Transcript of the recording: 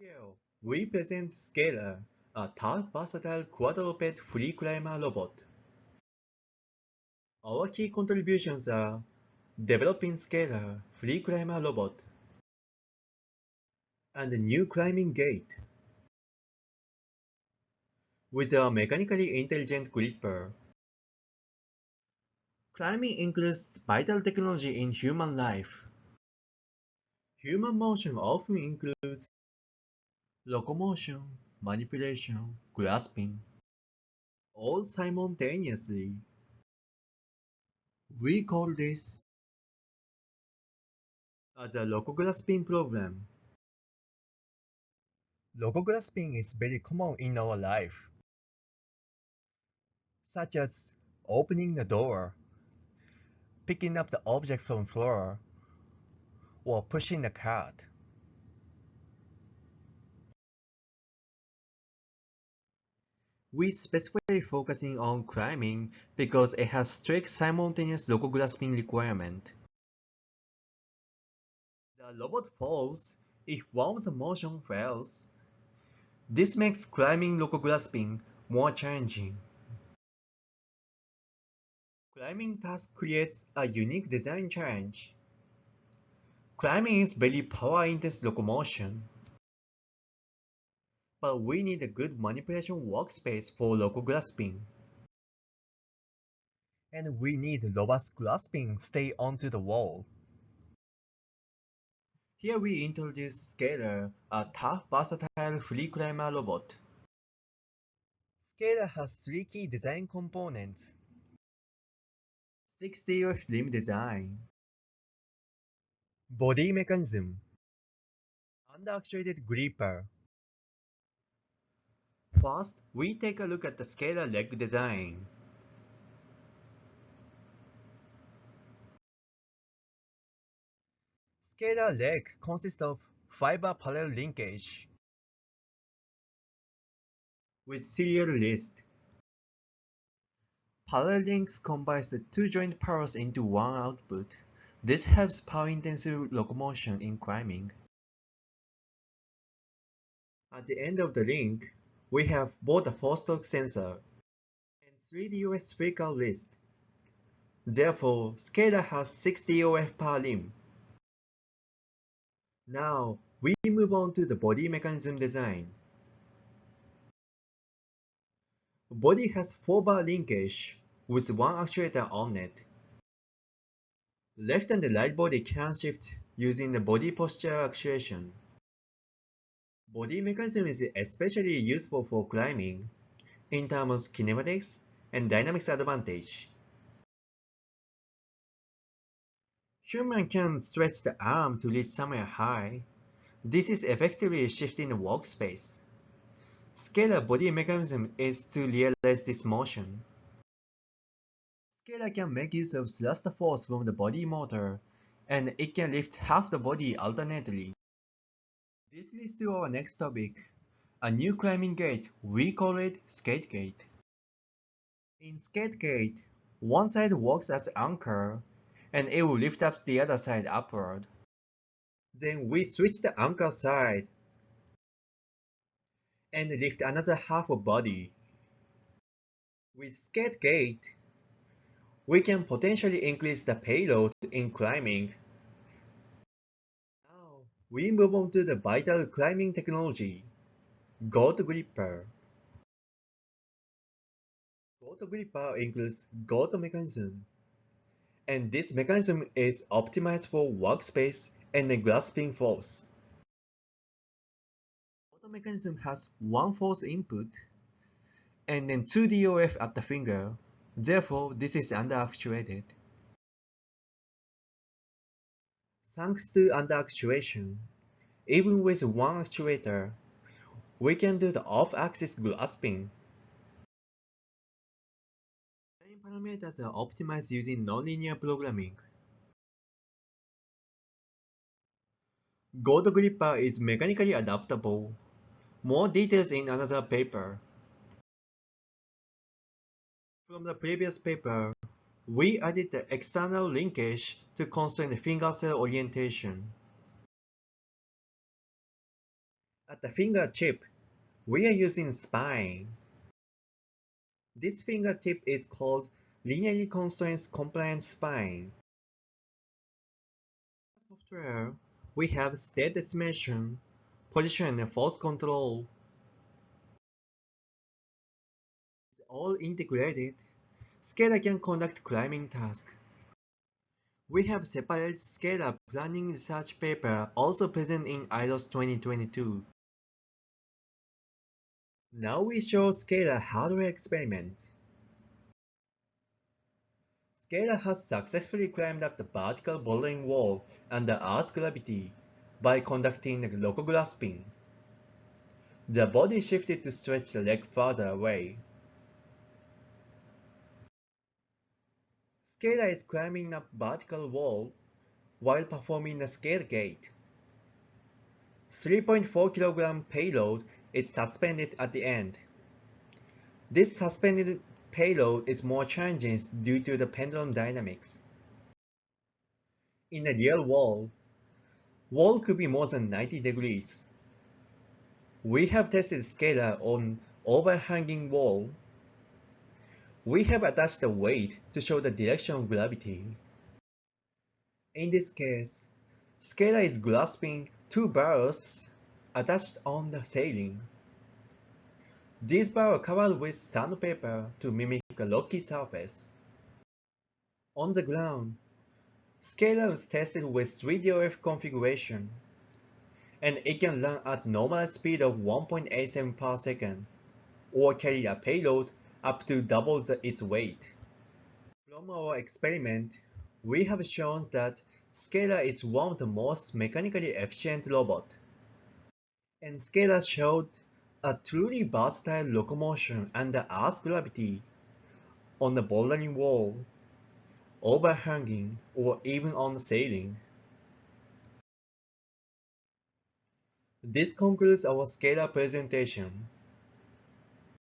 Here, we present SCALER, a tough, versatile quadruped free climber robot. Our key contributions are developing SCALER free climber robot and a new climbing gate with a mechanically intelligent gripper. Climbing includes vital technology in human life. Human motion often includes locomotion, manipulation, grasping, all simultaneously. We call this as a loco-grasping problem. Loco-grasping is very common in our life, such as opening the door, picking up the object from the floor, or pushing the cart. We specifically focusing on climbing because it has strict simultaneous loco-grasping requirement. The robot falls if one of the motion fails. This makes climbing loco-grasping more challenging. Climbing task creates a unique design challenge. Climbing is very power-intense locomotion, but we need a good manipulation workspace for loco-grasping. And we need robust grasping stay onto the wall. Here we introduce SCALER, a tough, versatile free climber robot. SCALER has three key design components: 6DOF limb design, body mechanism, and actuated gripper. First, we take a look at the SCALER leg design. SCALER leg consists of fiber parallel linkage with serial list. Parallel links combines the two joint powers into one output. This helps power-intensive locomotion in climbing. At the end of the link, we have both a force torque sensor and 3 DOF freakout list. Therefore, SCALER has 6 DOF per limb. Now, we move on to the body mechanism design. Body has 4-bar linkage with one actuator on it. Left and right body can shift using the body posture actuation. Body mechanism is especially useful for climbing in terms of kinematics and dynamics advantage. Human can stretch the arm to reach somewhere high. This is effectively shifting the workspace. SCALER body mechanism is to realize this motion. SCALER can make use of thrust force from the body motor, and it can lift half the body alternately. This leads to our next topic, a new climbing gate. We call it skate gate. In skate gate, one side works as anchor, and it will lift up the other side upward. Then we switch the anchor side and lift another half of body. With skate gate, we can potentially increase the payload in climbing. Now, we move on to the vital climbing technology, GOAT gripper. GOAT gripper includes GOAT mechanism, and this mechanism is optimized for workspace and the grasping force. GOAT mechanism has one force input and then 2 DOF at the finger. Therefore, this is under-actuated. Thanks to under-actuation, even with one actuator, we can do the off-axis grasping. Design parameters are optimized using nonlinear programming. GOAT gripper is mechanically adaptable. More details in another paper. From the previous paper, we added the external linkage to constrain the finger cell orientation. At the fingertip, we are using spine. This fingertip is called linearly constraint compliant spine. In software, we have state estimation, position and force control. It's all integrated. Scalar can conduct climbing tasks. We have separate Scalar planning research paper also present in IROS 2022. Now we show Scalar hardware experiments. Scalar has successfully climbed up the vertical bouldering wall under Earth's gravity by conducting a local grasping. The body shifted to stretch the leg further away. Scalar is climbing up vertical wall while performing a scale gate. 3.4 kg payload is suspended at the end. This suspended payload is more challenging due to the pendulum dynamics. In a real wall could be more than 90 degrees. We have tested Scalar on overhanging wall. We have attached the weight to show the direction of gravity. In this case, Scalar is grasping two barrels attached on the ceiling. These barrels are covered with sandpaper to mimic a rocky surface. On the ground, Scalar was tested with 3DOF configuration, and it can run at normal speed of 1.87 per second, or carry a payload up to double its weight. From our experiment, we have shown that Scalar is one of the most mechanically efficient robots. And Scalar showed a truly versatile locomotion under Earth's gravity on the bouldering wall, overhanging, or even on the ceiling. This concludes our Scalar presentation.